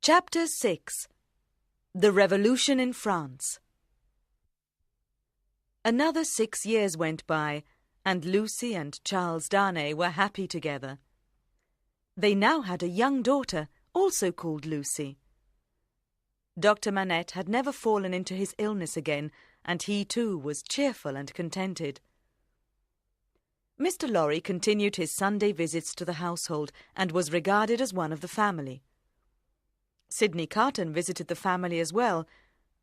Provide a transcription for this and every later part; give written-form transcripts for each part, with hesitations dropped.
Chapter 6. The Revolution in France. Another 6 years went by, and Lucy and Charles Darnay were happy together. They now had a young daughter, also called Lucy. Dr. Manette had never fallen into his illness again, and he too was cheerful and contented. Mr. Lorry continued his Sunday visits to the household and was regarded as one of the family. Sidney Carton visited the family as well,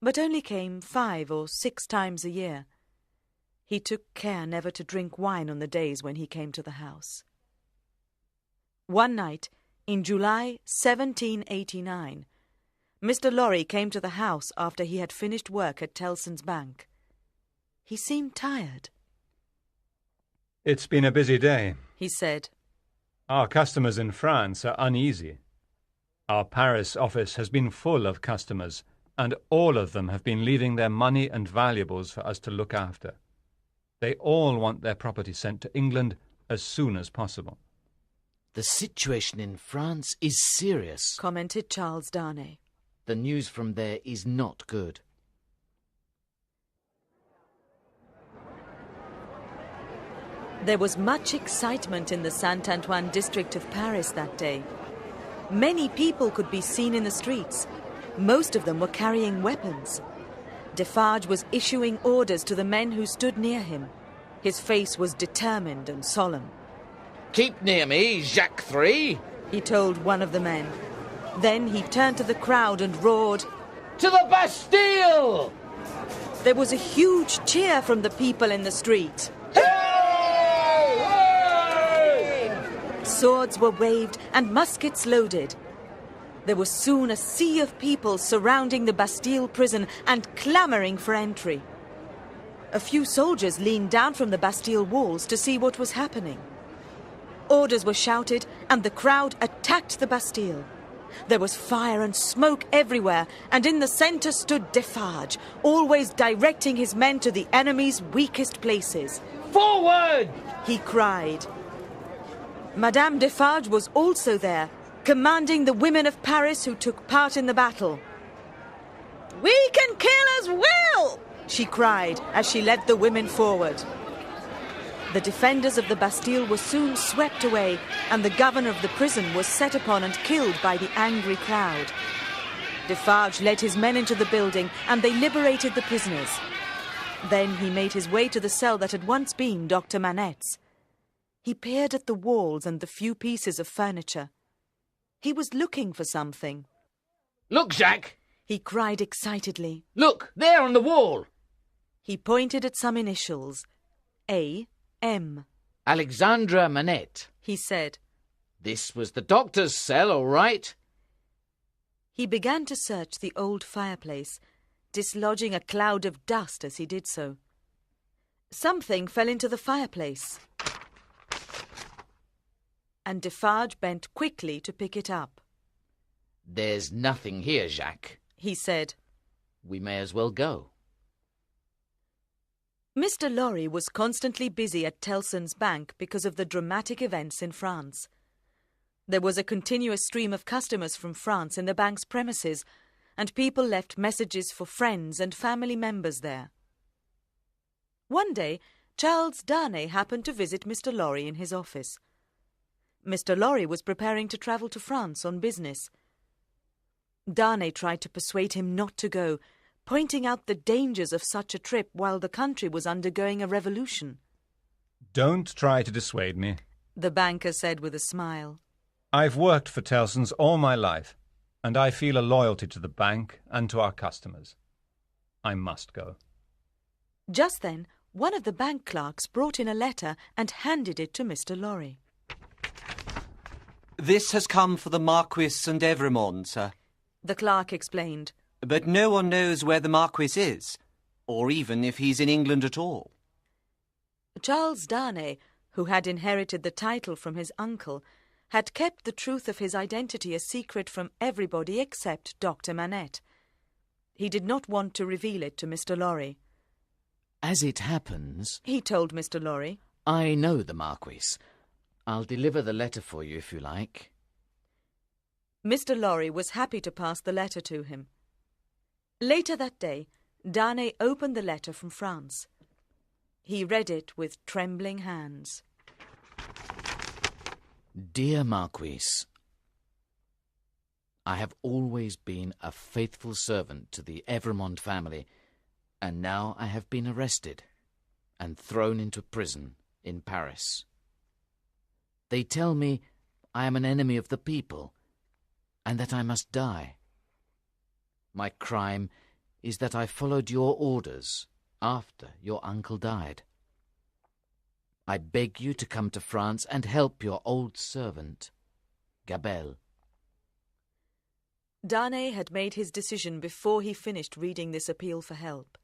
but only came 5 or 6 times a year. He took care never to drink wine on the days when he came to the house. One night, in July 1789, Mr. Lorry came to the house after he had finished work at Tellson's Bank. He seemed tired. "It's been a busy day," he said. "Our customers in France are uneasy. Our Paris office has been full of customers, and all of them have been leaving their money and valuables for us to look after. They all want their property sent to England as soon as possible." "The situation in France is serious," commented Charles Darnay. "The news from there is not good." There was much excitement in the Saint-Antoine district of Paris that day. Many people could be seen in the streets. Most of them were carrying weapons. Defarge was issuing orders to the men who stood near him. His face was determined and solemn. "Keep near me, Jacques III," he told one of the men. Then he turned to the crowd and roared, "To the Bastille!" There was a huge cheer from the people in the street. Swords were waved and muskets loaded. There was soon a sea of people surrounding the Bastille prison and clamouring for entry. A few soldiers leaned down from the Bastille walls to see what was happening. Orders were shouted and the crowd attacked the Bastille. There was fire and smoke everywhere, and in the centre stood Defarge, always directing his men to the enemy's weakest places. "Forward!" he cried. Madame Defarge was also there, commanding the women of Paris who took part in the battle. "We can kill as well!" she cried as she led the women forward. The defenders of the Bastille were soon swept away, and the governor of the prison was set upon and killed by the angry crowd. Defarge led his men into the building, and they liberated the prisoners. Then he made his way to the cell that had once been Dr. Manette's. He peered at the walls and the few pieces of furniture. He was looking for something. "Look, Jacques!" he cried excitedly. "Look, there on the wall!" He pointed at some initials. A.M. "Alexandra Manette," he said. "This was the doctor's cell, all right." He began to search the old fireplace, dislodging a cloud of dust as he did so. Something fell into the fireplace, and Defarge bent quickly to pick it up. "There's nothing here, Jacques," he said. "We may as well go." Mr. Lorry was constantly busy at Tellson's Bank because of the dramatic events in France. There was a continuous stream of customers from France in the bank's premises, and people left messages for friends and family members there. One day, Charles Darnay happened to visit Mr. Lorry in his office. Mr. Lorry was preparing to travel to France on business. Darnay tried to persuade him not to go, pointing out the dangers of such a trip while the country was undergoing a revolution. "Don't try to dissuade me," the banker said with a smile. "I've worked for Tellson's all my life, and I feel a loyalty to the bank and to our customers. I must go." Just then, one of the bank clerks brought in a letter and handed it to Mr. Lorry. "This has come for the Marquis and Evremond, sir. The clerk explained. But no one knows where the Marquis is, or even if he's in England at all." Charles Darnay, who had inherited the title from his uncle, had kept the truth of his identity a secret from everybody except Dr. Manette. He did not want to reveal it to Mr. Lorry. "As it happens," he told Mr. Lorry, "I know the Marquis. I'll deliver the letter for you if you like." Mr. Lorry was happy to pass the letter to him. Later that day, Darnay opened the letter from France. He read it with trembling hands. Dear Marquis, I have always been a faithful servant to the Evremond family, and now I have been arrested and thrown into prison in Paris. They tell me I am an enemy of the people and that I must die. My crime is that I followed your orders after your uncle died. I beg you to come to France and help your old servant, Gabelle. Darnay had made his decision before he finished reading this appeal for help.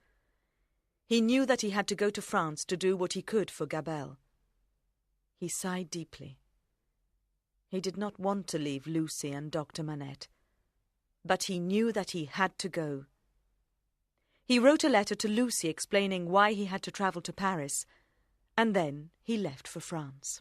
He knew that he had to go to France to do what he could for Gabelle. He sighed deeply. He did not want to leave Lucy and Dr. Manette, but he knew that he had to go. He wrote a letter to Lucy explaining why he had to travel to Paris, and then he left for France.